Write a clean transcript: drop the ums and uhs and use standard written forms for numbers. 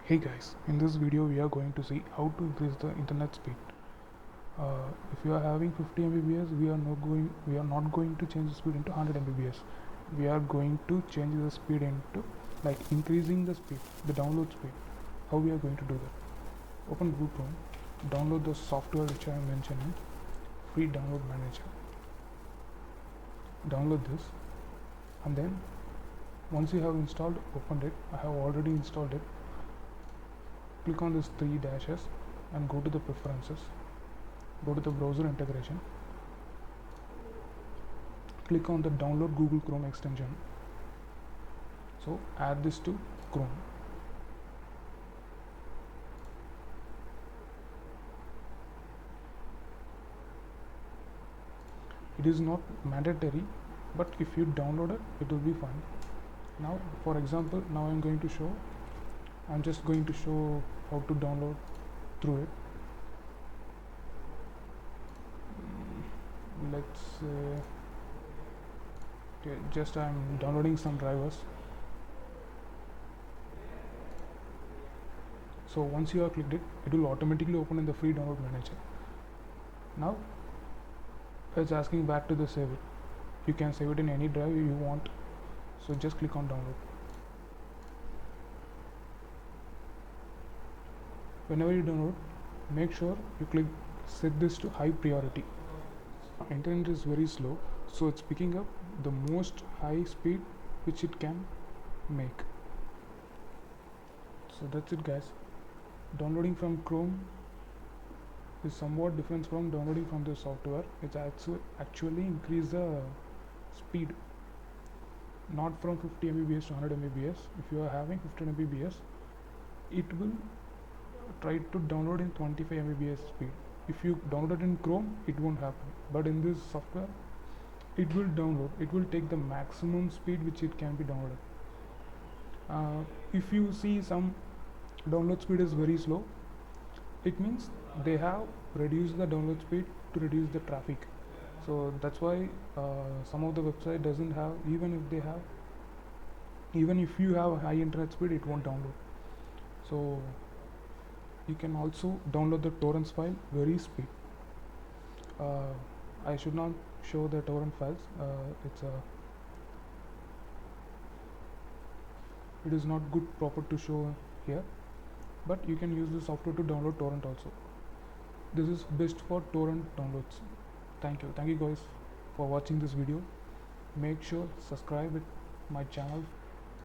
Hey guys, in this video we are going to see how to increase the internet speed. If you are having 50 Mbps, we are not going to change the speed into 100 Mbps. We are going to change the speed into increasing the speed, the download speed. How we are going to do that? Open Google Chrome, download the software which I am mentioning, free download manager. Download this, and then once you have installed, opened it. I have already installed it. Click on these three dashes and go to the preferences, go to the browser integration, click on the download Google Chrome extension. So add this to Chrome. It is not mandatory, but if you download it, it will be fine. Now for example, now I'm just going to show how to download through it. Let's say just I'm downloading some drivers. So once you have clicked it, it will automatically open in the free download manager. Now it's asking back to the save it. You can save it in any drive you want, so just click on download. Whenever you download, make sure you set this to high priority. Internet is very slow, so it's picking up the most high speed which it can make. So that's it guys. Downloading from Chrome is somewhat different from downloading from the software. It's actually increase the speed, not from 50 Mbps to 100 Mbps. If you are having 15 Mbps, it will try to download in 25 Mbps speed. If you download it in Chrome, it won't happen, but in this software it will download. It will take the maximum speed which it can be downloaded. If you see some download speed is very slow, it means they have reduced the download speed to reduce the traffic. So that's why some of the website doesn't have, even if you have high internet speed, it won't download. So you can also download the torrents file very speed. I should not show the torrent files. It is not good proper to show here, but you can use the software to download torrent also. This is best for torrent downloads. Thank you guys for watching this video. Make sure subscribe it my channel